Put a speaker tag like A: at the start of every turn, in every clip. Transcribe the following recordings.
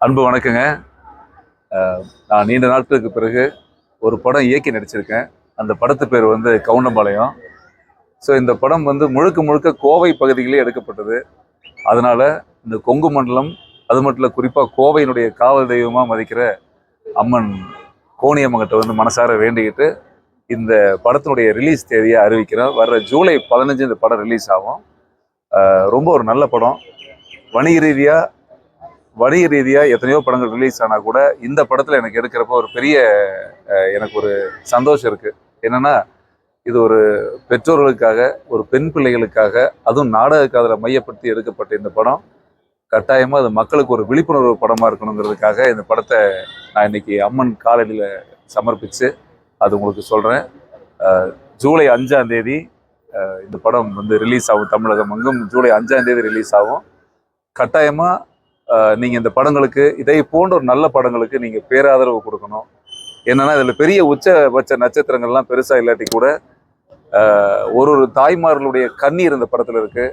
A: அன்பு வணக்கங்க. நான் நீண்ட நாட்களுக்கு பிறகு ஒரு படம் இயக்கி நடிச்சிருக்கேன். அந்த படத்து பேர் வந்து கவுண்டம்பாளையம். ஸோ இந்த படம் வந்து முழுக்க முழுக்க கோவை பகுதியிலே எடுக்கப்பட்டது. அதனால இந்த கொங்கு மண்டலம், அது மட்டும் இல்லை, குறிப்பாக கோவையினுடைய காவல் தெய்வமாக மதிக்கிற அம்மன் கோணியம்மங்கிட்ட வந்து மனசார வேண்டிக்கிட்டு இந்த படத்தினுடைய ரிலீஸ் தேதியை அறிவிக்கிறேன். வர்ற ஜூலை 15 இந்த படம் ரிலீஸ் ஆகும். ரொம்ப ஒரு நல்ல படம். வணிக ரீதியாக வணிக ரீதியாக எத்தனையோ படங்கள் ரிலீஸ் ஆனால் கூட இந்த படத்தில் எனக்கு எடுக்கிறப்ப ஒரு பெரிய எனக்கு ஒரு சந்தோஷம் இருக்குது. என்னென்னா, இது ஒரு பெற்றோர்களுக்காக, ஒரு பெண் பிள்ளைகளுக்காக, அதுவும் நாடக காதலை மையப்படுத்தி எடுக்கப்பட்ட இந்த படம் கட்டாயமாக அது மக்களுக்கு ஒரு விழிப்புணர்வு படமாக இருக்கணுங்கிறதுக்காக இந்த படத்தை நான் இன்னைக்கு அம்மன் காலடியில் சமர்ப்பித்து அது உங்களுக்கு சொல்கிறேன். ஜூலை 5ஆம் தேதி இந்த படம் வந்து ரிலீஸ் ஆகும். தமிழகம் எங்கும் ஜூலை 5ஆம் தேதி ரிலீஸ் ஆகும். கட்டாயமாக நீங்கள் இந்த படங்களுக்கு, இதை போன்ற ஒரு நல்ல படங்களுக்கு நீங்கள் பேராதரவு கொடுக்கணும். என்னன்னா, இதில் பெரிய உச்சபட்ச நட்சத்திரங்கள்லாம் பெருசாக இல்லாட்டி கூட ஒரு ஒரு தாய்மார்களுடைய கண்ணீர் இந்த படத்தில் இருக்கு.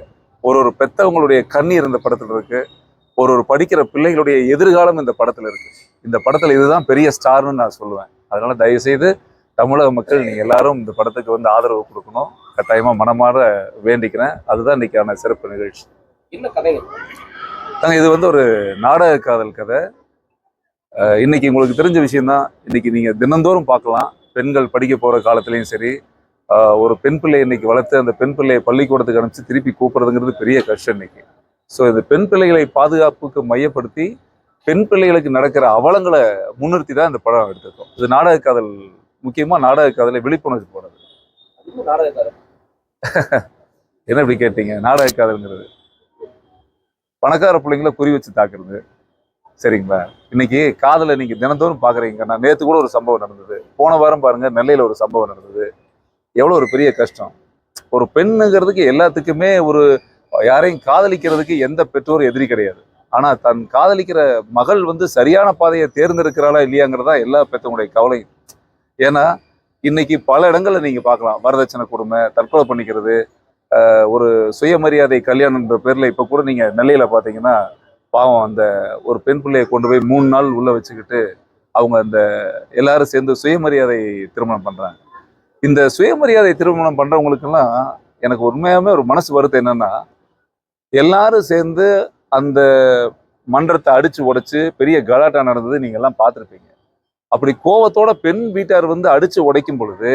A: ஒரு ஒரு பெத்தவங்களுடைய கண்ணீர் இந்த படத்தில் இருக்கு. ஒரு ஒரு படிக்கிற பிள்ளைகளுடைய எதிர்காலம் இந்த படத்தில் இருக்கு. இந்த படத்தில் இதுதான் பெரிய ஸ்டார்னு நான் சொல்லுவேன். அதனால தயவுசெய்து தமிழக மக்கள் நீங்கள் எல்லாரும் இந்த படத்துக்கு வந்து ஆதரவு கொடுக்கணும். கட்டாயமாக மனமாற வேண்டிக்கிறேன். அதுதான் இன்னைக்கான சிறப்பு நிகழ்ச்சி.
B: என்ன கதை?
A: இது வந்து ஒரு நாடக காதல் கதை. இன்னைக்கு உங்களுக்கு தெரிஞ்ச விஷயம்தான். இன்னைக்கு நீங்க தினந்தோறும் பார்க்கலாம். பெண்கள் படிக்க போற காலத்திலையும் சரி, ஒரு பெண் பிள்ளை இன்னைக்கு வளர்த்து அந்த பெண் பிள்ளையை பள்ளிக்கூடத்துக்கு அனுப்பிச்சு திருப்பி கூப்பிடுறதுங்கிறது பெரிய கஷ்டம் இன்னைக்கு. ஸோ இந்த பெண் பிள்ளைகளை பாதுகாப்புக்கு மையப்படுத்தி பெண் பிள்ளைகளுக்கு நடக்கிற அவலங்களை முன்னிறுத்தி தான் இந்த படம் எடுத்திருக்கோம். இது நாடக காதல், முக்கியமா நாடக காதலை விழிப்புணர்வு போனது. என்ன இப்படி கேட்டீங்க? நாடக காதல்ங்கிறது பணக்கார பிள்ளைங்களை குறி வச்சு தாக்குறது, சரிங்களா? இன்னைக்கு காதலை நீங்க தினந்தோறும் பாக்குறீங்க. நான் நேத்து கூட ஒரு சம்பவம் நடந்தது. போன வாரம் பாருங்க, நெல்லையில ஒரு சம்பவம் நடந்தது. எவ்வளவு ஒரு பெரிய கஷ்டம். ஒரு பெண்ணுங்கிறதுக்கு எல்லாத்துக்குமே ஒரு யாரையும் காதலிக்கிறதுக்கு எந்த பெற்றோரும் எதிரி கிடையாது. ஆனா தன் காதலிக்கிற மகள் வந்து சரியான பாதையை தேர்ந்தெடுக்கிறாளா இல்லையாங்கிறதா எல்லா பெற்றவங்களுடைய கவலையும். ஏன்னா இன்னைக்கு பல இடங்கள்ல நீங்க பார்க்கலாம், வரதட்சணை கொடுமை, தற்கொலை பண்ணிக்கிறது, ஒரு சுயமரியாதை கல்யாணம்ன்ற பேர்ல இப்ப கூட நீங்க நெல்லையில பாத்தீங்கன்னா பாவம், அந்த ஒரு பெண் பிள்ளையை கொண்டு போய் 3 நாள் உள்ள வச்சுக்கிட்டு அவங்க அந்த எல்லாரும் சேர்ந்து சுயமரியாதை திருமணம் பண்றாங்க. இந்த சுயமரியாதை திருமணம் பண்றவங்களுக்கெல்லாம் எனக்கு உண்மையாவே ஒரு மனசு வருத்தம் என்னன்னா, எல்லாரும் சேர்ந்து அந்த மன்றத்தை அடிச்சு உடைச்சு பெரிய கலாட்டா நடந்தது நீங்க எல்லாம் பார்த்துருப்பீங்க. அப்படி கோவத்தோட பெண் வீட்டார் வந்து அடிச்சு உடைக்கும் பொழுது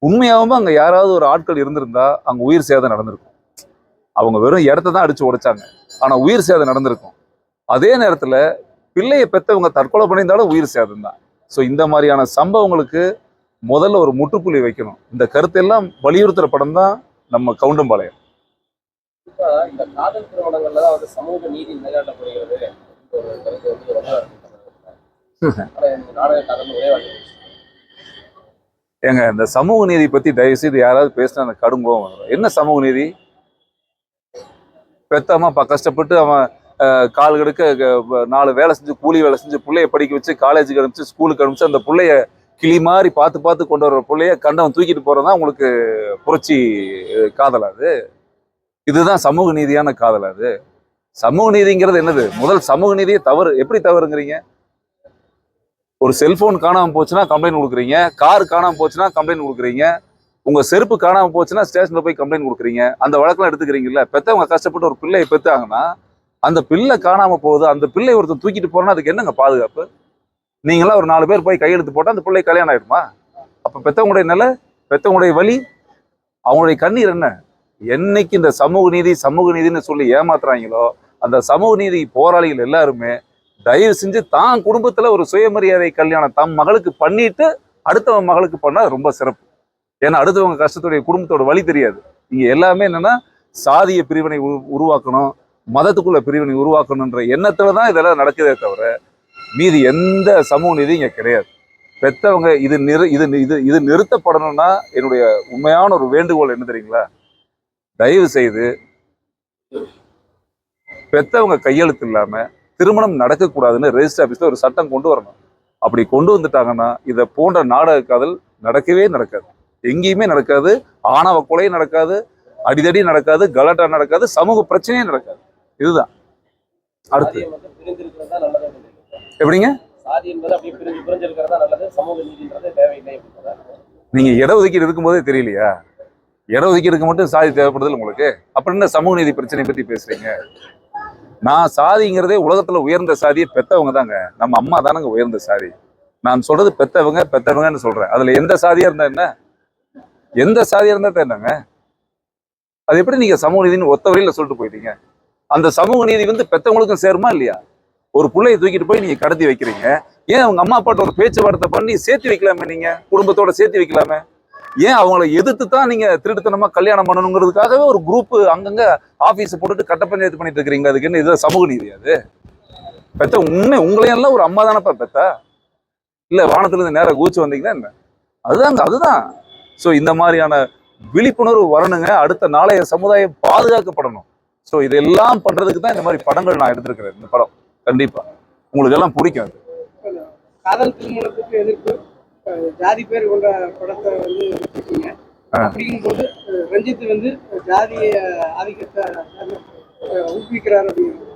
A: உண்மையாகவும் அங்க யாராவது ஒரு ஆட்கள் இருந்திருந்தா அங்க உயிர் சேதம் நடந்திருக்கும். அவங்க வெறும் இடத்த தான் அடிச்சு உடைச்சாங்க, ஆனா உயிர் சேதம் நடந்திருக்கும். அதே நேரத்துல பிள்ளையை பெற்றவங்க தற்கொலை பண்ணியிருந்தாலும் உயிர் சேதம் தான். ஸோ இந்த மாதிரியான சம்பவங்களுக்கு முதல்ல ஒரு முற்றுப்புள்ளி வைக்கணும். இந்த கருத்தெல்லாம் வலியுறுத்துற படம் தான் நம்ம கவுண்டம்பாளையம்.
B: இந்த காதல் திருமணங்கள்ல தான் வந்து சமூக நீதி நிலைநாட்டப்படுகிறது.
A: ஏங்க, இந்த சமூக நீதி பத்தி தயவு செய்து யாராவது பேசினா அந்த கடுங்கோம் வரும். என்ன சமூக நீதி? பெத்தாம கஷ்டப்பட்டு அவன் கால் கெடுக்க 4 வேலை செஞ்சு, கூலி வேலை செஞ்சு பிள்ளைய படிக்க வச்சு காலேஜுக்கு அனுப்பிச்சு ஸ்கூலுக்கு அனுப்பிச்சு அந்த பிள்ளைய கிளி மாதிரி பார்த்து பார்த்து கொண்டு வர பிள்ளைய கண்டவன் தூக்கிட்டு போறதான் உங்களுக்கு புரட்சி காதலாது? இதுதான் சமூக நீதியான காதலாது? சமூக நீதிங்கிறது என்னது? முதல் சமூக நீதியே தவறு. எப்படி தவறுங்கிறீங்க? ஒரு செல்போன் காணாம போச்சுன்னா கம்ப்ளைண்ட் கொடுக்குறீங்க, கார் காணாம போச்சுன்னா கம்ப்ளைண்ட் கொடுக்குறீங்க, உங்க செருப்பு காணாம போச்சுன்னா ஸ்டேஷன்ல போய் கம்ப்ளைண்ட் கொடுக்குறீங்க. அந்த வழக்கெல்லாம் எடுத்துக்கிறீங்கல்ல. பெத்தவங்க கஷ்டப்பட்டு ஒரு பிள்ளையை பெத்தாங்கன்னா அந்த பிள்ளை காணாம போகுது, அந்த பிள்ளை ஒருத்தர் தூக்கிட்டு போறோன்னா அதுக்கு என்னங்க பாதுகாப்பு? நீங்களாம் ஒரு 4 பேர் போய் கையெழுத்து போட்டா அந்த பிள்ளை கல்யாணம் ஆயிடுமா? அப்ப பெத்தவங்களுடைய நிலை, பெத்தவங்களுடைய வலி, அவங்களுடைய கண்ணீர் என்ன? என்னைக்கு இந்த சமூக நீதி சமூக நீதினு சொல்லி ஏமாத்துறாங்களோ அந்த சமூக நீதி போராளிகள் எல்லாருமே தயவு செஞ்சு தான் குடும்பத்துல ஒரு சுயமரியாதை கல்யாணம் தம் மகளுக்கு பண்ணிட்டு அடுத்தவங்க மகளுக்கு பண்ணா ரொம்ப சிறப்பு. ஏன்னா அடுத்தவங்க கஷ்டத்துடைய குடும்பத்தோட வழி தெரியாது. இங்க எல்லாமே என்னன்னா, சாதிய பிரிவினை உருவாக்கணும், மதத்துக்குள்ள பிரிவினை உருவாக்கணுன்ற எண்ணத்துலதான் இதெல்லாம் நடக்குதே தவிர மீதி எந்த சமூக நீதி இங்க கிடையாது. பெத்தவங்க இது நிறுத்தப்படணும்னா என்னுடைய உண்மையான ஒரு வேண்டுகோள் என்ன தெரியுங்களா? தயவு செய்து பெத்தவங்க கையெழுத்து இல்லாம திருமணம் நடக்கக்கூடாதுன்னு ரெஜிஸ்டர் ஆபீஸ்ல ஒரு சட்டம் கொண்டு வரணும். அப்படி கொண்டு வந்துட்டாங்கன்னா இதை போன்ற நாடக காதல் நடக்கவே நடக்காது, எங்கேயுமே நடக்காது. ஆணவ கொலையும் நடக்காது, அடிதடி நடக்காது, கலாட்டா நடக்காது, சமூக பிரச்சனையும் நடக்காது. இதுதான். அடுத்து
B: சாதியம் வந்து பிரிஞ்சிருக்கிறது தான் நல்லது அப்படின்னு சொல்லியிருக்காங்க.
A: எப்படிங்க?
B: சாதி என்பது அப்படியே பிரிஞ்சிருக்கிறது தான் நல்லது, சமூக நீதின்றது தேவையில்லை அப்படின்றத.
A: நீங்க இடஒதுக்கீடு இருக்கும்போதே தெரியலையா? இடஒதுக்கீடுக்கு மட்டும் சாதி தேவைப்படுது உங்களுக்கு. அப்புறம் என்ன சமூக நீதி பிரச்சனை பத்தி பேசுறீங்க? நான் சாதிங்கிறதே உலகத்துல உயர்ந்த சாதியை பெத்தவங்க தாங்க. நம்ம அம்மா தானங்க உயர்ந்த சாதி. நான் சொல்றது பெத்தவங்கன்னு சொல்றேன். அதுல எந்த சாதியா இருந்தா என்ன? எந்த சாதியா இருந்தா என்னங்க? அது எப்படி நீங்க சமூக நீதினு ஒத்த வழியில சொல்லிட்டு போயிட்டீங்க? அந்த சமூக நீதி வந்து பெத்தவங்களுக்கும் சேருமா இல்லையா? ஒரு பிள்ளையை தூக்கிட்டு போய் நீங்க கடத்தி வைக்கிறீங்க. ஏன் அவங்க அம்மா அப்பாட்ட ஒரு பேச்சுவார்த்தை பண்ணி சேர்த்து வைக்கலாமே? நீங்க குடும்பத்தோட சேர்த்து வைக்கலாமே? ஏன் அவங்கள எதிர்த்து தான் நீங்க திருட்டுத்தனமா கல்யாணம் பண்ணணுங்கிறதுக்காகவே ஒரு குரூப் அங்கங்க ஆபீஸ் போட்டுட்டு கட்ட பஞ்சாயத்து பண்ணிட்டு இருக்கிறீங்க? அதுக்கு என்ன இது சமூக நீதி? அது பெத்த உண்மை உங்களையெல்லாம் ஒரு அம்மா தானப்பா பெத்தா? இல்ல வானத்துல இருந்து நேரம் கூச்சு வந்தீங்கன்னா என்ன? அதுதான். சோ இந்த மாதிரியான விழிப்புணர்வு வரணுங்க. அடுத்த நாளைய சமுதாயம் பாதுகாக்கப்படணும். சோ இதெல்லாம் பண்றதுக்கு தான் இந்த மாதிரி படங்கள் நான் எடுத்திருக்கிறேன். இந்த படம் கண்டிப்பா உங்களுக்கு எல்லாம் பிடிக்கும். அது
C: காதல் திருமணத்துக்கு எதிர்ப்பு ஜாதி பேர் கொண்ட படத்தை வந்து வச்சிருக்கீங்க. அப்படிங்கும்போது ரஞ்சித் வந்து ஜாதிய ஆதிக்கத்தை ஊக்குவிக்கிறார் அப்படின்னு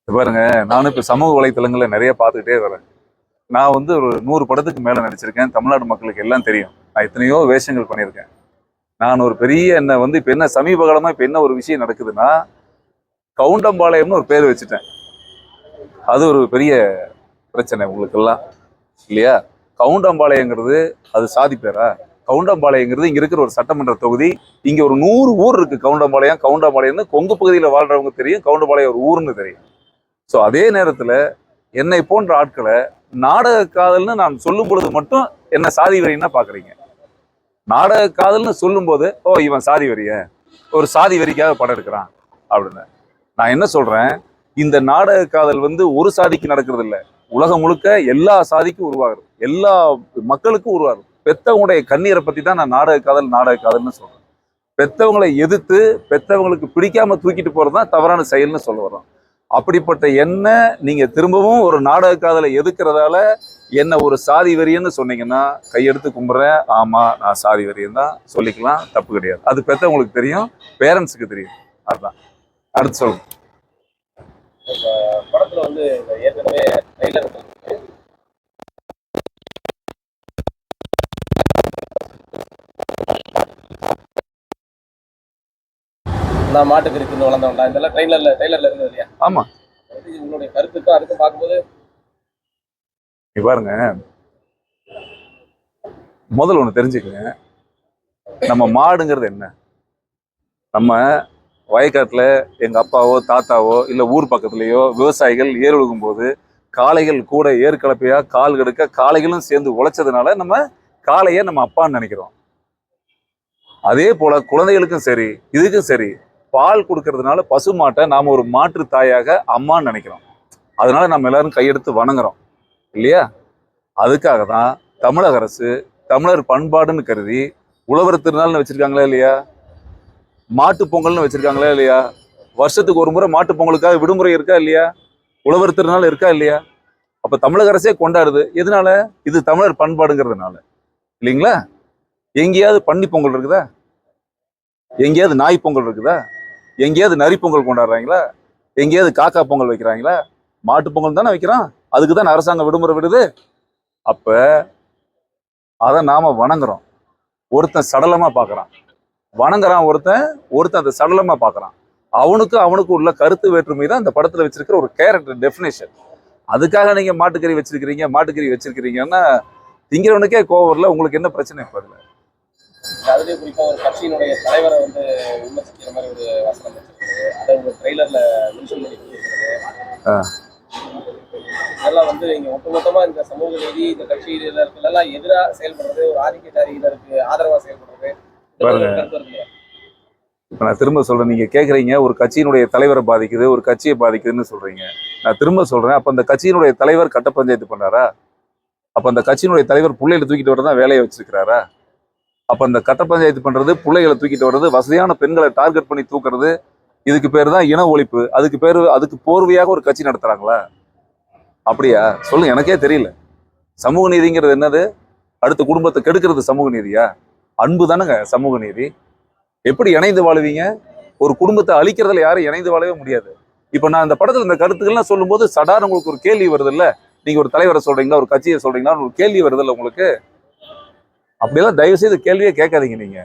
A: பாருங்க, நானும் இப்ப சமூக வலைத்தளங்கள்ல நிறைய பார்த்துக்கிட்டே வரேன். நான் வந்து ஒரு 100 படத்துக்கு மேல நடிச்சிருக்கேன். தமிழ்நாடு மக்களுக்கு எல்லாம் தெரியும். நான் எத்தனையோ வேஷங்கள் பண்ணியிருக்கேன். நான் ஒரு பெரிய என்ன வந்து இப்ப என்ன சமீப காலமா இப்ப என்ன ஒரு விஷயம் நடக்குதுன்னா, கவுண்டம்பாளையம்னு ஒரு பேர் வச்சுட்டேன். அது ஒரு பெரிய பிரச்சனை உங்களுக்கு எல்லாம் இல்லையா? கவுண்டம்பாளையங்கிறது அது சாதி பேரா? கவுண்டம்பாளையங்கிறது இங்க இருக்கிற ஒரு சட்டமன்ற தொகுதி. இங்க ஒரு 100 ஊர் இருக்கு. கவுண்டம்பாளையம்னு கொங்கு பகுதியில வாழ்றவங்க தெரியும். கவுண்டம்பாளையம் ஒரு ஊர்னு தெரியும். ஸோ அதே நேரத்துல என்னை போன்ற ஆட்களை நாடக காதல்னு நான் சொல்லும் பொழுது மட்டும் என்ன சாதி வெறின்னா பாக்குறீங்க. நாடக காதல்னு சொல்லும் போது ஓ இவன் சாதி வெறிய, ஒரு சாதி வெறிக்காக படம் எடுக்கிறான் அப்படின்னு. நான் என்ன சொல்றேன், இந்த நாடக காதல் வந்து ஒரு சாதிக்கு நடக்கிறது இல்லை, உலகம் முழுக்க எல்லா சாதிக்கும் உருவாகுது, எல்லா மக்களுக்கும் உருவாகுது. பெத்தவங்களுடைய கண்ணீரை பத்தி தான் நான் நாடக காதல்னு சொல்றேன். பெத்தவங்களை எதிர்த்து பெத்தவங்களுக்கு பிடிக்காம தூக்கிட்டு போறதுதான் தவறான செயல்னு சொல்ல வர்றோம். அப்படிப்பட்ட என்ன நீங்க திரும்பவும் ஒரு நாடக காதலை எதுக்குறதால என்ன ஒரு சாதி வெறியன்னு சொன்னீங்கன்னா கையெடுத்து கும்பிட்றேன். ஆமா நான் சாதி வெறியன் தான் சொல்லிக்கலாம், தப்பு கிடையாது. அது பெத்தவங்களுக்கு தெரியும், பேரண்ட்ஸுக்கு தெரியும். அதுதான். அடுத்து சொல்லுங்க.
B: படத்துல வந்து ஏற்கனவே ட்ரெய்லர் நான் மாட்டுக்கு இருக்குன்னு வளர்ந்தவன்டா இதெல்லாம் ட்ரெய்லர்ல இருந்தது இல்லையா?
A: ஆமா,
B: உங்களுடைய கருத்துக்கும் அதுக்கும் பார்க்கும்போது
A: நீ பாருங்க, முதல்ல ஒண்ணு தெரிஞ்சுக்கங்க. நம்ம மாடுங்கிறது என்ன? நம்ம வயக்காட்டுல எங்க அப்பாவோ தாத்தாவோ இல்ல ஊர் பக்கத்துலயோ விவசாயிகள் ஏர் உழுகும் போது காளைகள் கூட ஏர் கலப்பையா கால் கெடுக்க காளைகளும் சேர்ந்து உழைச்சதுனால நம்ம காளைய நம்ம அப்பான்னு நினைக்கிறோம். அதே போல குழந்தைகளுக்கும் சரி இதுக்கும் சரி, பால் கொடுக்கறதுனால பசு மாட்டை நாம ஒரு மாற்று தாயாக அம்மான்னு நினைக்கிறோம். அதனால நம்ம எல்லாரும் கையெடுத்து வணங்குறோம் இல்லையா? அதுக்காக தான் தமிழக அரசு தமிழர் பண்பாடுன்னு கருதி உழவர் திருநாள்னு வச்சிருக்காங்களா இல்லையா? மாட்டு பொங்கல்னு வச்சிருக்காங்களா இல்லையா? வருஷத்துக்கு ஒரு முறை மாட்டு பொங்கலுக்காக விடுமுறை இருக்கா இல்லையா? உழவர் திருநாள் இருக்கா இல்லையா? அப்ப தமிழக அரசே கொண்டாடுது. எதனால? இது தமிழர் பண்பாடுங்கிறதுனால இல்லைங்களா? எங்கேயாவது பன்னி பொங்கல் இருக்குதா? எங்கேயாவது நாய் பொங்கல் இருக்குதா? எங்கேயாவது நரி பொங்கல் கொண்டாடுறாங்களா? எங்கேயாவது காக்கா பொங்கல் வைக்கிறாங்களா? மாட்டு பொங்கல் தானே வைக்கிறான். அதுக்கு தான் அரசாங்கம் விடுமுறை விடுது. அப்ப அதை நாம வணங்குறோம். ஒருத்தன் சடலமா பாக்குறான், வணங்குறான். ஒருத்தன் அதை சடலமா பாக்குறான். அவனுக்கு உள்ள கருத்து வேற்றுமை தான் இந்த படத்துல வச்சிருக்கிற ஒரு கேரக்டர் டெஃபினேஷன். அதுக்காக நீங்க மாட்டுக்கறி வச்சிருக்கிறீங்கன்னா திங்கிறவனுக்கே கோவம் வரல. உங்களுக்கு என்ன பிரச்சனை இப்ப அதுல?
B: அதுலேயே குறிப்பா ஒரு கட்சியினுடைய தலைவரை வந்து விமர்சிக்கிற மாதிரி ஒரு வசனம் வச்சிருக்கு. அதை உங்க ட்ரெய்லர்ல மென்ஷன் பண்ணி கொடுத்துருக்கிறது. இதெல்லாம் வந்து இங்க ஒட்டுமொத்தமா இந்த சமூக நீதி இந்த கட்சியினருக்கெல்லாம் எதிராக செயல்படுறது, ஒரு ஆதிக்கத்தாரியினருக்கு ஆதரவா செயல்படுறது.
A: இப்ப நான் திரும்ப சொல்றேன், நீங்க கேக்குறீங்க ஒரு கட்சியினுடைய தலைவரை பாதிக்குது, ஒரு கட்சியை பாதிக்குதுன்னு சொல்றீங்க. நான் திரும்ப சொல்றேன், அப்ப அந்த கட்சியினுடைய தலைவர் கட்ட பஞ்சாயத்து பண்றாரா? அப்ப அந்த கட்சியினுடைய தலைவர் பிள்ளைகளை தூக்கிட்டு வரதான் வேலையை வச்சிருக்கிறாரா? அப்ப அந்த கட்ட பஞ்சாயத்து பண்றது, பிள்ளைகளை தூக்கிட்டு வர்றது, வசதியான பெண்களை டார்கெட் பண்ணி தூக்குறது, இதுக்கு பேர் தான் இன ஒழிப்பு. அதுக்கு போர்வையாக ஒரு கட்சி நடத்துறாங்களா? அப்படியா? சொல்லுங்க, எனக்கே தெரியல. சமூக நீதிங்கிறது என்னது? அடுத்த குடும்பத்தை கெடுக்கிறது சமூக நீதியா? அன்பு தானுங்க சமூக நீதி. எப்படி இணைந்து வாழுவீங்க? ஒரு குடும்பத்தை அழிக்கிறதுல யாரும் இணைந்து வாழவே முடியாது. இப்போ நான் இந்த படத்துல இந்த கருத்துக்கள்லாம் சொல்லும்போது சடார் உங்களுக்கு ஒரு கேள்வி வருது இல்ல, நீங்க ஒரு தலைவரை சொல்றீங்களா, ஒரு கட்சியை சொல்றீங்களா, ஒரு கேள்வி வருது இல்ல உங்களுக்கு. அப்படியெல்லாம் தயவு செய்து கேள்வியே கேட்காதீங்க. நீங்க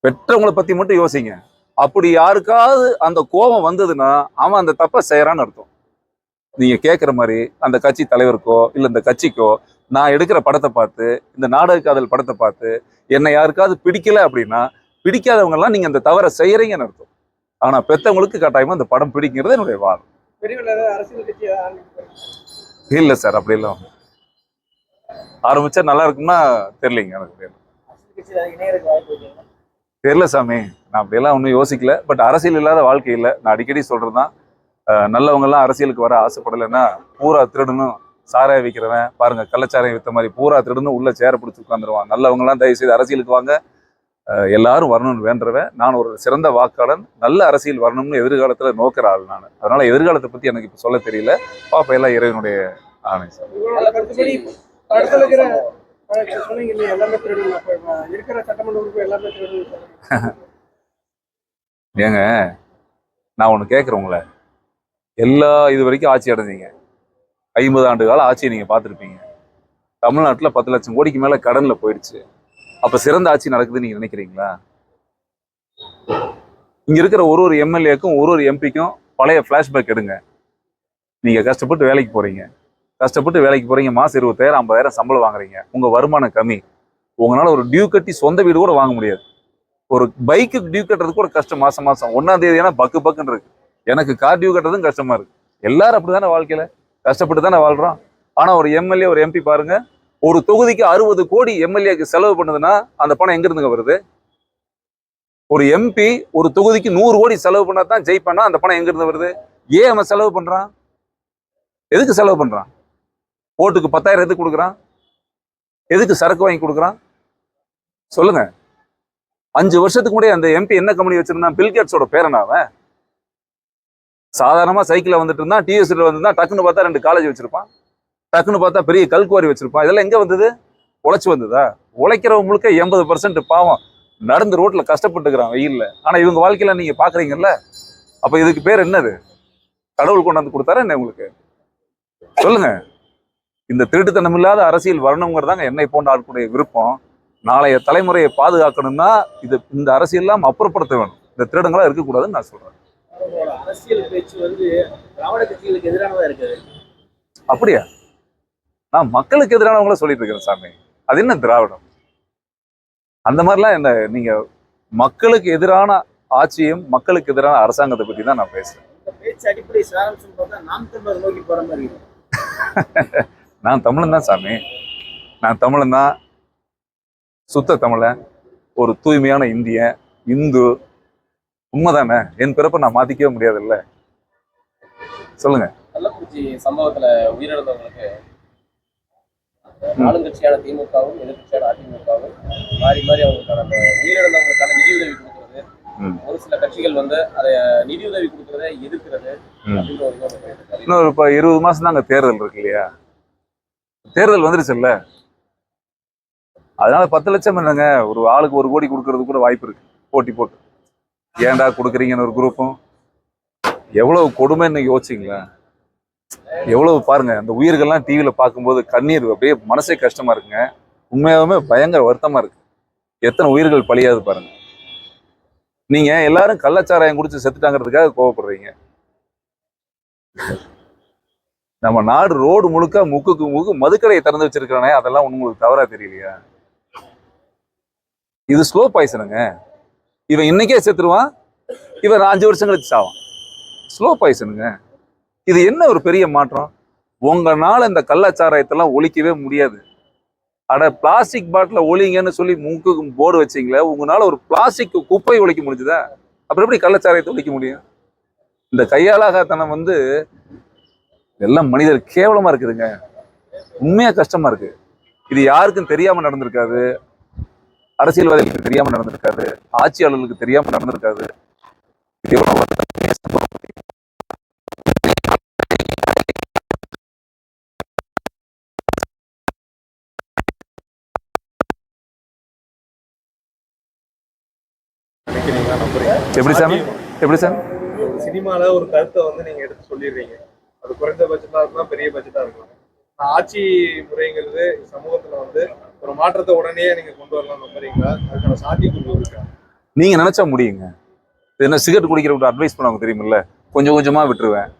A: பெற்றவங்களை பத்தி மட்டும் யோசிங்க. அப்படி யாருக்காவது அந்த கோபம் வந்ததுன்னா அவன் அந்த தப்பை செய்யறான்னு அர்த்தம். நீங்க கேட்குற மாதிரி அந்த கட்சி தலைவருக்கோ இல்ல இந்த கட்சிக்கோ நான் எடுக்கிற படத்தை பார்த்து, இந்த நாடக காதல் படத்தை பார்த்து என்னை யாருக்காவது பிடிக்கல அப்படின்னா, பிடிக்காதவங்க எல்லாம் நீங்க அந்த தவறை செய்யறீங்கன்னு அர்த்தம். ஆனா பெத்தவங்களுக்கு கட்டாயமா அந்த படம் பிடிக்கிறது என்னுடைய வாதம்.
C: பெரியவர்கள் ஏதாவது அரசியல் கட்சி ஆரம்பிச்சு
A: இல்ல சார், அப்படி எல்லாம் ஆரம்பிச்சா நல்லா இருக்கும்னா தெரியலீங்க, எனக்கு தெரியல. தெரியல சாமி, நான் அப்படியெல்லாம் ஒன்றும் யோசிக்கல. பட் அரசியல் இல்லாத வாழ்க்கை இல்லை. நான் அடிக்கடி சொல்றதுதான், நல்லவங்க எல்லாம் அரசியலுக்கு வர ஆசைப்படலைன்னா பூரா திருடணும். சாராய விற்கிறவன் பாருங்க, கள்ளச்சாராயம் வித்த மாதிரி பூரா திருடணும், உள்ள சேர பிடிச்சி உட்காந்துருவான். நல்லவங்க எல்லாம் தயவு செய்து அரசியலுக்கு வாங்க, எல்லாரும் வரணும்னு வேண்டுறவன். நான் ஒரு சிறந்த வாக்காளன், நல்ல அரசியல் வரணும்னு எதிர்காலத்துல நோக்கிற ஆள் நான். அதனால எதிர்காலத்தை பத்தி எனக்கு இப்ப சொல்ல தெரியல. பாப்பா எல்லாம் இறைவனுடைய ஆணை சார்.
C: உங்களோட கருத்துப்படி படத்துல இருக்கிற சொன்னீங்க இல்லையா, எல்லாமே திருடுங்க, அப்ப இருக்கிற சட்டமன்ற உறுப்பு எல்லாமே திருடுங்க.
A: ஏங்க, நான் ஒண்ணு கேட்கிறேன் உங்களை, இது வரைக்கும் ஆட்சி அடைஞ்சீங்க, 50 ஆண்டு கால ஆட்சியை நீங்க பார்த்துருப்பீங்க. தமிழ்நாட்டுல 10 லட்சம் கோடிக்கு மேல கடன்ல போயிடுச்சு. அப்ப சிறந்த ஆட்சி நடக்குதுன்னு நீங்க நினைக்கிறீங்களா? இங்க இருக்கிற ஒரு எம்எல்ஏக்கும் ஒரு எம்பிக்கும் பழைய பிளாஷ்பேக் எடுங்க. நீங்க கஷ்டப்பட்டு வேலைக்கு போறீங்க, மாசம் 20,000 50,000 சம்பளம் வாங்குறீங்க. உங்க வருமானம் கம்மி. உங்களால ஒரு டியூ கட்டி சொந்த வீடு கூட வாங்க முடியாது. ஒரு பைக்கு டியூ கட்டுறது கூட கஷ்டம். மாசம் 1ஆம் தேதி பக்குன்னு இருக்கு. எனக்கு கார் டியூ கட்டுறதும் கஷ்டமா இருக்கு. எல்லாரும் அப்படிதானே வாழ்க்கையில கஷ்டப்பட்டு தானே வாழ்றோம். ஆனா ஒரு எம்எல்ஏ ஒரு எம்பி பாருங்க, ஒரு தொகுதிக்கு 60 கோடி எம்எல்ஏக்கு செலவு பண்ணுதுன்னா அந்த பணம் எங்க இருந்துங்க வருது? ஒரு எம்பி ஒரு தொகுதிக்கு 100 கோடி செலவு பண்ணா தான் ஜெயிப்பானா, அந்த பணம் எங்க இருந்து வருது? ஏன் அவன் செலவு பண்றான்? எதுக்கு செலவு பண்றான்? ஓட்டுக்கு 10,000 எதுக்கு கொடுக்குறான்? எதுக்கு சரக்கு வாங்கி கொடுக்குறான்? சொல்லுங்க. 5 வருஷத்துக்கு முன்னாடி அந்த எம்பி என்ன கம்பெனி வச்சிருந்தான்? பில்கேட்ஸோட பேரன் அவன். சாதாரணமா சைக்கிள் வந்துட்டு இருந்தான், டிஎஸ்ல வந்திருந்தான். டக்குன்னு பார்த்தா 2 காலேஜ் வச்சிருப்பான், டக்குன்னு பார்த்தா பெரிய கல்குவாரி வச்சிருப்பான். இதெல்லாம் எங்க வந்தது? உழைச்சு வந்ததா? உழைக்கிறவங்க முழுக்க 80% பாவம் நடந்து ரோட்ல கஷ்டப்பட்டுக்கிறான் வெயில்ல. ஆனா இவங்க வாழ்க்கையில நீங்க பாக்குறீங்கல்ல, அப்ப இதுக்கு பேர் என்னது? கடவுள் கொண்டாந்து கொடுத்தாரா என்ன உங்களுக்கு? சொல்லுங்க. இந்த திருட்டுத்தனம் இல்லாத அரசியல் வரணுங்கிறதாங்க என்னை போன்ற ஆட்களுடைய விருப்பம். நாளைய தலைமுறையை பாதுகாக்கணும்னா இந்த அரசியல்லாம் அப்புறப்படுத்த வேணும். இந்த திருடங்களா இருக்கக்கூடாதுன்னு நான் சொல்றேன்.
B: அரசியல் பேச்சு வந்து திராவிட கட்சிகளுக்கு எதிரானதா இருக்குது.
A: அப்படியா? நான் மக்களுக்கு எதிரானவங்கள சொல்லிட்டு இருக்கிறேன் சாமி. அது என்ன திராவிடம்? அந்த மாதிரிலாம் என்ன? நீங்க மக்களுக்கு எதிரான ஆட்சியும் மக்களுக்கு எதிரான அரசாங்கத்தை பத்தி தான் நான் பேசுறேன்.
B: இந்த பேச்சு அடிப்படை சாராம்சம் பார்த்தா நாம் தமிழர் நோக்கி போற மாதிரி இருக்கு.
A: நான் தமிழன் தான் சாமி, நான் தமிழன் தான், சுத்த தமிழன், ஒரு தூய்மையான இந்தியன், இந்து. உண்மைதானே? என் பிறப்பை நான் மாத்திக்கவே முடியாதுல்ல. சொல்லுங்க.
B: கள்ளக்குறிச்சி சம்பவத்துல உயிரிழந்தவங்களுக்கு ஆளுங்கட்சியான திமுகவும் எதிர்கட்சியான அதிமுகவும் மாறி மாறி அவங்களுக்கான அந்த உயிரிழந்தவங்களுக்கான நிதியுதவி கொடுக்கறது, ஒரு சில கட்சிகள் வந்து அதை நிதியுதவி கொடுக்கறத எதிர்க்கிறது அப்படின்ற ஒரு
A: இன்னொரு இப்ப 20 மாசம் தான் அங்க தேர்தல் இருக்கு இல்லையா? தேர்தல் வந்துருச்சுல்ல, அதனால 10 லட்சம் என்னங்க, ஒரு ஆளுக்கு 1 கோடி கொடுக்கறது கூட வாய்ப்பு இருக்கு. போட்டி போட்டு ஏன்டா கொடுக்குறீங்கன்னு ஒரு குரூப்பும். எவ்வளவு கொடுமைன்னு யோசிச்சிங்களா? எவ்வளவு பாருங்க. அந்த உயிர்கள்லாம் டிவியில பார்க்கும்போது கண்ணீர் அப்படியே மனசே கஷ்டமா இருக்குங்க. உண்மையாலுமே பயங்கர வருத்தமா இருக்கு. எத்தனை உயிர்கள் பலியாது பாருங்க. நீங்க எல்லாரும் கள்ளச்சாராயம் குடிச்சு செத்துட்டாங்கிறதுக்காக கோவப்படுறீங்க. நம்ம நாடு ரோடு முழுக்க முக்குக்கு முக்கு மதுக்கடையை திறந்து வச்சிருக்கானே, அதெல்லாம் உங்களுக்கு தவறா தெரியலையா? இது ஸ்லோ பாய்சனுங்க. இவன் இன்னைக்கே செத்துருவான், இவன் 5 வருஷம் கழிச்சு சாவான். ஸ்லோ பாய்சனுங்க. இது என்ன ஒரு பெரிய மாற்றம்? உங்களால இந்த கள்ளச்சாராயத்தெல்லாம் ஒழிக்கவே முடியாது. அட பிளாஸ்டிக் பாட்டில ஒழிங்கன்னு சொல்லி மூக்குக்கு போர்டு வச்சிங்களே, உங்களால ஒரு பிளாஸ்டிக் குப்பை ஒழிக்க முடிஞ்சுதா? அப்புறம் எப்படி கள்ளச்சாராயத்தை ஒழிக்க முடியும்? இந்த கையாளாகத்தனம் வந்து எல்லாம் மனிதர் கேவலமா இருக்குதுங்க. உண்மையா கஷ்டமா இருக்கு. இது யாருக்கும் தெரியாம நடந்திருக்காது, அரசியல்வாதிகளுக்கு தெரியாம நடந்திருக்காது, ஆட்சியாளர்களுக்கு தெரியாம நடந்திருக்காது. எப்படி சாமி? எப்படி சாமி?
D: சினிமால ஒரு கருத்தை வந்து நீங்க எடுத்து சொல்லிடுறீங்க. அது குறைந்த பட்ஜெட்டா இருக்கலாம், பெரிய பட்ஜெட்டா இருக்கலாம். ஆட்சி முறைங்கிறது சமூகத்துல வந்து ஒரு மாற்றத்தை உடனே நீங்க கொண்டு வரலாம் நம்புறீங்களா? அதுக்கான சாத்தியக்கூறு இருக்கா?
A: நீங்க நினைச்சா முடியுங்க. இது என்ன சிகரெட் குடிக்கிறவங்க அட்வைஸ் பண்ணுவாங்க தெரியுமில்ல, கொஞ்சம் கொஞ்சமா விட்டுருவேன்.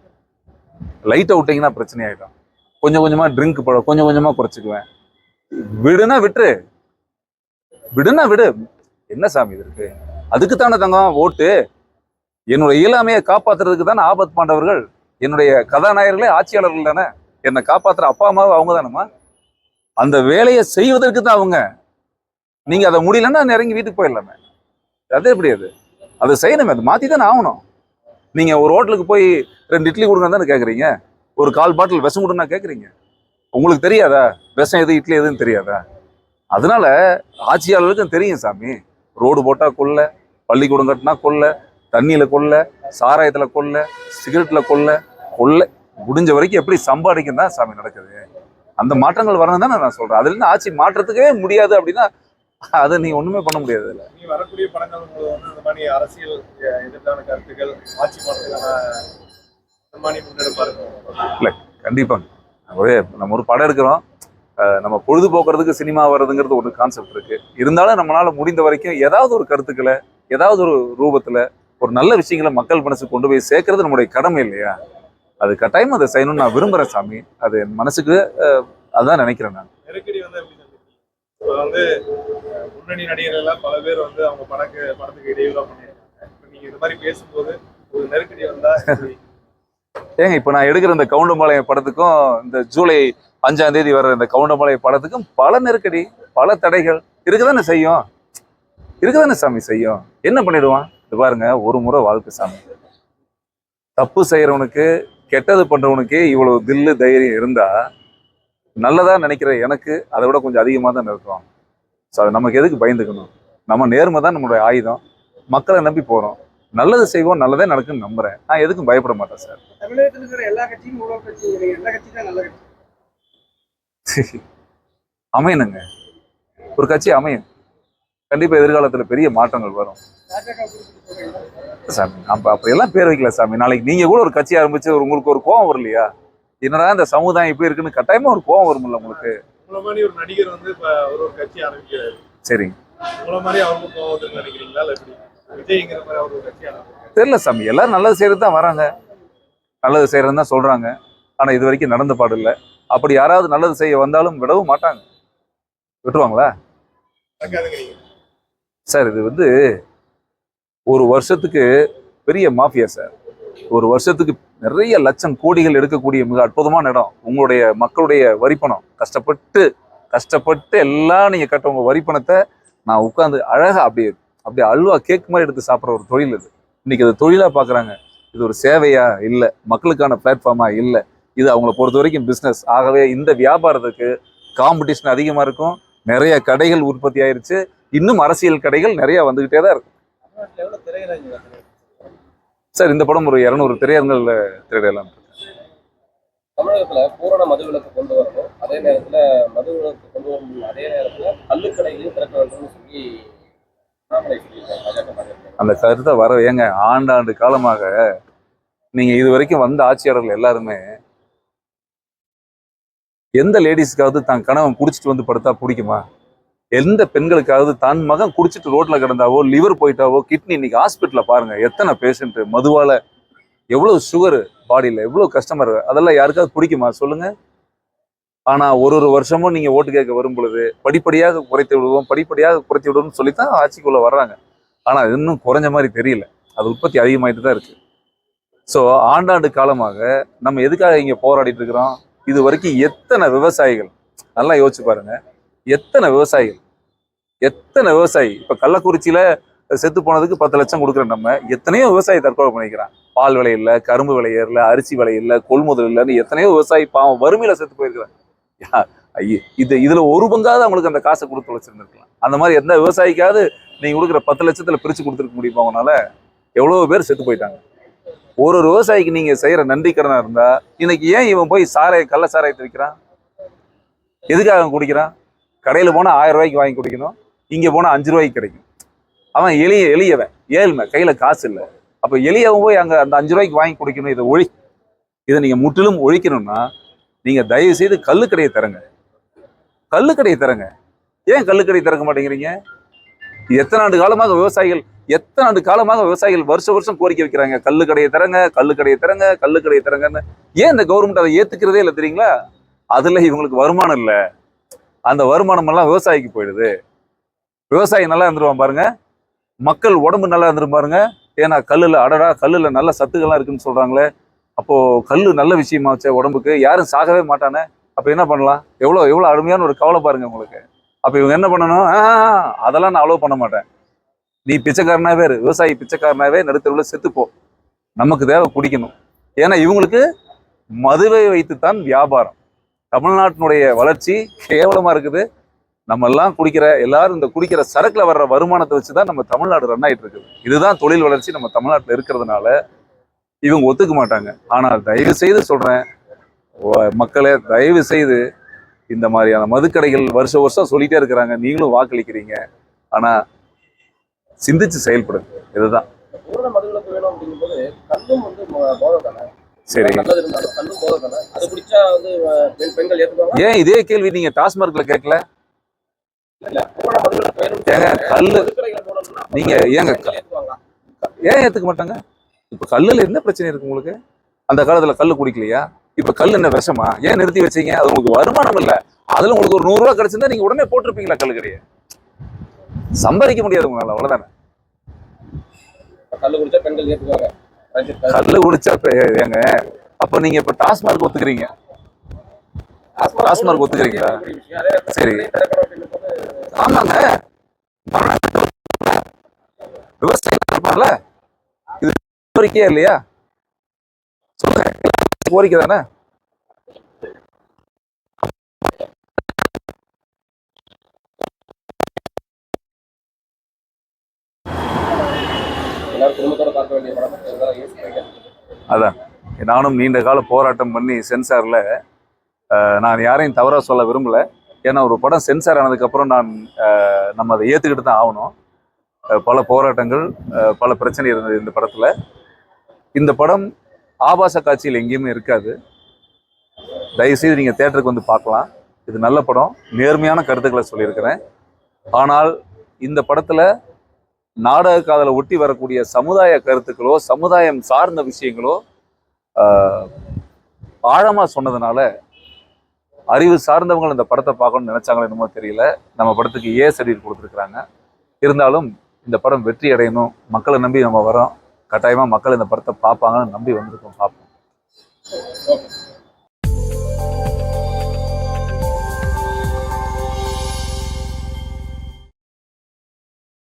A: லைட்டை விட்டீங்கன்னா பிரச்சனை ஆயிடும். கொஞ்சம் கொஞ்சமா ட்ரிங்க் கொஞ்சம் கொஞ்சமா குறைச்சிக்குவேன். விடுனா விட்டுரு, விடுனா விடு. என்ன சாமி இது இருக்கு? அதுக்குத்தானே தங்கம் ஓட்டு. என்னுடைய இயலாமையை காப்பாத்துறதுக்கு தானே ஆபத் பாண்டவர்கள். என்னுடைய கதாநாயகர்களே ஆட்சியாளர்கள் தானே. என்னை காப்பாத்துற அப்பா அம்மாவும் அவங்க தானேம்மா. அந்த வேலையை செய்வதற்கு தான் அவங்க. நீங்க அதை முடியலன்னா இறங்கி வீட்டுக்கு போயிடலாமே. அது எப்படி? அதை செய்யணுமே, அதை மாத்தி தானே ஆகணும். நீங்க ஒரு ஹோட்டலுக்கு போய் 2 இட்லி கொடுங்க தானே கேட்குறீங்க, ஒரு 1/4 பாட்டில் விஷம் கொடுன்னா கேட்குறீங்க. உங்களுக்கு தெரியாதா விஷம் எது இட்லி எதுன்னு தெரியாதா? அதனால ஆட்சியாளர்களுக்கும் தெரியும் சாமி. ரோடு போட்டா கொல்ல, பள்ளிக்கூடம் கட்டினா கொல்ல, தண்ணியில கொல்ல, சாராயத்துல கொல்ல, சிகரெட்ல கொல்ல, முடிஞ்ச வரைக்கும் எப்படி சம்பாதிக்கும் தான் சாமி நடக்குது. அந்த மாற்றங்கள் வரணும் தானே நான் சொல்றேன். அதுல இருந்து ஆட்சி மாற்றத்துக்கே முடியாது அப்படின்னா அதை நீ ஒண்ணுமே பண்ண முடியாது. இல்லை,
D: நீ வரக்கூடிய படங்கள் வந்து இந்த மாதிரி அரசியல் எதிர்த்தான கருத்துக்கள், ஆட்சி மாற்றத்துக்கான முன்னெடுப்பா இருக்கும்.
A: இல்லை கண்டிப்பாங்க. நம்ம ஒரு படம் எடுக்கிறோம், நம்ம பொழுதுபோக்குறதுக்கு சினிமா வர்றதுங்கிறது ஒரு கான்செப்ட் இருக்கு. இருந்தாலும் நம்மளால முடிந்த வரைக்கும் ஏதாவது ஒரு கருத்துக்களை, ஏதாவது ஒரு ரூபத்துல ஒரு நல்ல விஷயங்களை மக்கள் மனசுக்கு கொண்டு போய் சேர்க்கறது நம்முடைய கடமை இல்லையா? அது கட்டாயமா அதை செய்யணும்னு நான் விரும்புறேன் சாமி. அது என் மனசுக்கு அதான் நினைக்கிறேன் நான்.
D: நெருக்கடி வந்து எப்படி வந்து முன்னணி நடிகர்கள் எல்லாம் பல பேர் வந்து அவங்க படத்துக்கு இடையூறா பண்ணியிருக்காங்க. இப்ப நீங்க இந்த மாதிரி பேசும்போது ஒரு நெருக்கடி வந்தா
A: ஏங்க இப்ப நான் எடுக்கிற இந்த கவுண்டம்பாளையம் படத்துக்கும் இந்த ஜூலை 5ஆம் தேதி வர்ற இந்த கவுண்டம்பாளையம் படத்துக்கும் பல நெருக்கடி, பல தடைகள் இருக்குதானே செய்யும். இருக்குதானே சாமி செய்யும். என்ன பண்ணிடுவான்? இது பாருங்க, ஒரு முறை வாழ்க்கை சாமி. தப்பு செய்யறவனுக்கு, கெட்டது பண்றவனுக்கே இவ்வளவு தில்லு தைரியம் இருந்தா, நல்லதா நினைக்கிற எனக்கு அதை விட கொஞ்சம் அதிகமாக தான் இருக்கும். ஸோ அது நமக்கு எதுக்கு பயந்துக்கணும்? நம்ம நேர்மை தான் நம்மளுடைய ஆயுதம். மக்களை நம்பி போறோம், நல்லது செய்வோம், நல்லதே நடக்குன்னு நம்புறேன். நான் எதுக்கும் பயப்பட மாட்டேன் சார்.
C: தமிழகத்தில் இருக்கிற எல்லா கட்சியும் ஊழல் கட்சி, எல்லா கட்சியும் தான் நல்ல கட்சி.
A: அமையணுங்க, ஒரு கட்சி அமையும். கண்டிப்பா எதிர்காலத்துல பெரிய மாற்றங்கள் வரும் சாமி. அப்படியெல்லாம் பேர் வைக்கல சாமி. நாளைக்கு நீங்க கூட ஒரு கட்சி ஆரம்பிச்சு உங்களுக்கு ஒரு கோவம் வரும் இல்லையா? என்னடா இந்த சமுதாயம் இப்படி இருக்குன்னு கட்டாயமா ஒரு கோவம் வரும்ல உங்களுக்கு.
D: உங்களை மாதிரி ஒரு நடிகர் வந்து இப்ப ஒரு கட்சி ஆரம்பிக்கிறாரு.
A: சரிங்க,
D: உங்களை மாதிரி அவருக்கு கோவம் வருதுன்னு நினைக்கிறீங்களா? இல்ல எப்படி விஜய்ங்கிற மாதிரி அவர் ஒரு கட்சி ஆரம்பிக்கிறாரு?
A: தெரியல சாமி. எல்லாரும் நல்லது செய்யறது தான் வராங்க, நல்லது செய்யறது தான் சொல்றாங்க. ஆனா இது வரைக்கும் நடந்த பாடு இல்லை. அப்படி யாராவது நல்லது செய்ய வந்தாலும் விடவும் மாட்டாங்க. விட்டுருவாங்களா சார்? இது வந்து ஒரு வருஷத்துக்கு பெரிய மாஃபியா சார். ஒரு வருஷத்துக்கு நிறைய லட்சம் கோடிகள் எடுக்கக்கூடிய மிக அற்புதமான இடம். உங்களுடைய மக்களுடைய வரிப்பணம், கஷ்டப்பட்டு எல்லாம் நீங்க கட்ட உங்க வரிப்பணத்தை நான் உட்காந்து அழகா அப்படியே அல்வா கேக் மாதிரி எடுத்து சாப்பிட்ற ஒரு தொழில் இது. இன்னைக்கு அது தொழிலா பாக்குறாங்க. இது ஒரு சேவையா இல்லை, மக்களுக்கான பிளாட்ஃபார்மா இல்லை. இது அவங்களை பொறுத்த வரைக்கும் பிஸ்னஸ். ஆகவே இந்த வியாபாரத்துக்கு காம்படிஷன் அதிகமா இருக்கும். நிறைய கடைகள் உற்பத்தி ஆயிருச்சு. இன்னும் அரசியல் கடைகள் நிறைய வந்துகிட்டே தான் இருக்கும் சார். இந்த படம் ஒரு 200 திரையரங்குல திரையிடலாம்.
B: தமிழகத்துல பூரண மதுவிலக்கு கொண்டு வரணும், அதே நேரத்துல மதுவிலக்கு கொண்டு வரணும், அதே நேரத்துல கள்ளுக்கடைகளையும் திறக்க வேண்டும்னு சொல்லி
A: அந்த கருத்தை வர ஏங்க. ஆண்டாண்டு காலமாக நீங்க இது வரைக்கும் வந்த ஆட்சியாளர்கள் எல்லாருமே எந்த லேடிஸ்க்காவது தான் கணவன் குடிச்சிட்டு வந்து படுத்தா பிடிக்குமா? எந்த பெண்களுக்காவது தன் மகன் குடிச்சிட்டு ரோட்ல கிடந்தாவோ, லிவர் போயிட்டாவோ, கிட்னி, இன்னைக்கு ஹாஸ்பிட்டல்ல பாருங்க எத்தனை பேஷண்ட் மதுவால எவ்வளவு சுகர் பாடியில, எவ்வளவு கஸ்டமர், அதெல்லாம் யாருக்காவது பிடிக்குமா சொல்லுங்க? ஆனா ஒரு வருஷமும் நீங்க ஓட்டு கேட்க வரும் பொழுது படிப்படியாக குறைத்து விடுவோம்னு சொல்லித்தான் ஆட்சிக்குள்ள வர்றாங்க. ஆனா இன்னும் குறைஞ்ச மாதிரி தெரியல. அது உற்பத்தி அதிகமாயிட்டு தான் இருக்கு. ஸோ ஆண்டாண்டு காலமாக நம்ம எதுக்காக இங்க போராடிட்டு இருக்கிறோம்? இது வரைக்கும் எத்தனை விவசாயிகள், நல்லா யோசிச்சு பாருங்க, எத்தனை விவசாயி இப்ப கள்ளக்குறிச்சியில செத்து போனதுக்கு 10 லட்சம் கொடுக்குறோம். நம்ம எத்தனையோ விவசாயி தற்கொலை பண்ணிக்கிறான். பால் விலை இல்லை, கரும்பு விலை ஏறல, அரிசி விலை இல்லை, கொள்முதல் இல்லைன்னு எத்தனையோ விவசாயி பாவம் வறுமையில செத்து போயிருக்கிறாங்க. இதுல ஒரு பங்காவது அவங்களுக்கு அந்த காசை கொடுத்து வச்சிருந்துருக்கலாம். அந்த மாதிரி எந்த விவசாயிக்காவது நீங்க கொடுக்குற 10 லட்சத்துல பிரிச்சு கொடுத்துருக்க முடியுமா? அவனால எவ்வளவு பேர் செத்து போயிட்டாங்க. ஒரு விவசாயிக்கு நீங்க செய்யற நன்றி கடனா இருந்தா இன்னைக்கு ஏன் இவன் போய் கள்ள சாராயத்தை விற்கிறான்? எதுக்காக அவன் குடிக்கிறான்? கடையில போனா 1000 ரூபாய்க்கு வாங்கி குடிக்கணும், இங்க போனா 5 ரூபாய்க்கு கிடைக்கும். அவன் எளியவன், ஏழ்மை, கையில காசு இல்லை. அப்போ எளியாவும் போய் அங்கே அந்த 5 ரூபாய்க்கு வாங்கி குடிக்கணும். இதை நீங்கள் முற்றிலும் ஒழிக்கணும்னா நீங்கள் தயவு செய்து கள்ளுக்கடையை தரங்க. கள்ளுக்கடையை தரங்க. ஏன் கள்ளுக்கடை திறக்க மாட்டேங்கிறீங்க? எத்தனை ஆண்டு காலமாக விவசாயிகள் வருஷம் கோரிக்கை வைக்கிறாங்க, கள்ளுக்கடையை தரங்க, கள்ளுக்கடையை தரங்க, கள்ளுக்கடையை தரங்கன்னு. ஏன் இந்த கவர்மெண்ட் அதை ஏத்துக்கிறதே இல்லை தெரியுங்களா? அதுல இவங்களுக்கு வருமானம் இல்லை. அந்த வருமானம் எல்லாம் விவசாயிக்கு போயிடுது. விவசாயி நல்லா இருந்துருவான் பாருங்க, மக்கள் உடம்பு நல்லா இருந்துரும் பாருங்க. ஏன்னா கல்லுல நல்ல சத்துக்கள்லாம் இருக்குன்னு சொல்றாங்களே. அப்போ கல்லு நல்ல விஷயமாச்சே உடம்புக்கு, யாரும் சாகவே மாட்டானே. அப்ப என்ன பண்ணலாம்? எவ்வளவு அருமையான ஒரு கவலை பாருங்க உங்களுக்கு. அப்ப இவங்க என்ன பண்ணணும்? அதெல்லாம் நான் அலோவ் பண்ண மாட்டேன். நீ பிச்சைக்காரனாவே இரு, விவசாயி பிச்சைக்காரனாவே நடுத்தருவில் செத்துப்போ, நமக்கு தேவை குடிக்கணும். ஏன்னா இவங்களுக்கு மதுவை வைத்துத்தான் வியாபாரம். தமிழ்நாட்டினுடைய வளர்ச்சி கேவலமா இருக்குது. நம்ம எல்லாம் எல்லாரும் இந்த குடிக்கிற சரக்குல வர்ற வருமானத்தை வச்சுதான் நம்ம தமிழ்நாடு ரன் ஆயிட்டு இருக்குது. இதுதான் தொழில் வளர்ச்சி நம்ம தமிழ்நாட்டில் இருக்கிறதுனால இவங்க ஒத்துக்க மாட்டாங்க. ஆனால் தயவு செய்து சொல்றேன், மக்களே, தயவு செய்து இந்த மாதிரியான மதுக்கடைகள் வருஷம் சொல்லிட்டே இருக்கிறாங்க, நீங்களும் வாக்களிக்கிறீங்க. ஆனா சிந்திச்சு செயல்படுங்க. இதுதான்.
B: பூரண மதுவிலக்கு வேணும் அப்படிங்கும்போது கல்லும் வந்து போதை தானே?
A: சரி,
B: நல்லது இருந்தாலும் கல்லும் போதை தானே? அது குடிச்சா வந்து பெண்கள் ஏத்துக்குவாங்க.
A: ஏன் இதே கேள்வி நீங்க டாஸ்மார்க்ல கேட்கல?
B: இல்ல, பூரண மதுவிலக்கு வேணும்.
A: ஏங்க கல்லு நீங்க
B: ஏத்துக்குவாங்க.
A: ஏன் ஏத்துக்க மாட்டாங்க? இப்ப கல்லுல என்ன பிரச்சனை இருக்கு உங்களுக்கு? அந்த காலத்துல கல்லு குடிக்கலையா? இப்ப கல் என்ன விஷமா? ஏன் நிறுத்தி வச்சீங்க? அது உங்களுக்கு வருமானம் இல்ல. அதுல உங்களுக்கு ஒரு 100 ரூபாய் கிடைச்சிருந்தா நீங்க உடனே போட்டிருப்பீங்களா? கல்லு கடையை சம்பாதிக்க முடியாது உங்களால, அவ்வளவுதானே.
B: கல்லு குடிச்சா பெண்கள் ஏத்துக்குவாங்க.
A: கல்லு குடிச்சா ஏங்க, அப்ப நீங்க இப்ப டாஸ்மார்க் ஒத்துக்கிறீங்க? டாஸ்மார்க் ஒத்துக்கிறீங்களா? சரி, ஆமாங்க, விவசாயம் இருப்பாங்கல்ல, இது கோரிக்கையா இல்லையா? சொல்லுங்க, கோரிக்கை தானே. அதான் நானும் நீண்ட கால போராட்டம் பண்ணி சென்சார்ல, நான் யாரையும் தவறா சொல்ல விரும்பல. ஏன்னா ஒரு படம் சென்சார் ஆனதுக்கப்புறம் நம்ம அதை ஏற்றுக்கிட்டு தான் ஆகணும். பல போராட்டங்கள், பல பிரச்சனை இருந்தது இந்த படத்தில். இந்த படம் ஆபாச காட்சியில் எங்கேயுமே இருக்காது. தயவுசெய்து நீங்கள் தேட்டருக்கு வந்து பார்க்கலாம். இது நல்ல படம், நேர்மையான கருத்துக்களை சொல்லியிருக்கிறேன். ஆனால் இந்த படத்தில் நாடக காதலை ஒட்டி வரக்கூடிய சமுதாய கருத்துக்களோ சமுதாயம் சார்ந்த விஷயங்களோ ஆழமாக சொன்னதுனால அறிவு சார்ந்தவங்க இந்த படத்தை பார்க்கணும்னு நினைச்சாங்களோ என்னமோ தெரியல. நம்ம படத்துக்கு ஏ சர்டிஃபிகேட் கொடுத்துருக்குறாங்க. இருந்தாலும் இந்த படம் வெற்றி அடையணும், மக்களை நம்பி நம்ம வரோம். கட்டாயமாக மக்கள் இந்த படத்தை பார்ப்பாங்கன்னு நம்பி வந்திருக்கோம். பார்ப்போம்.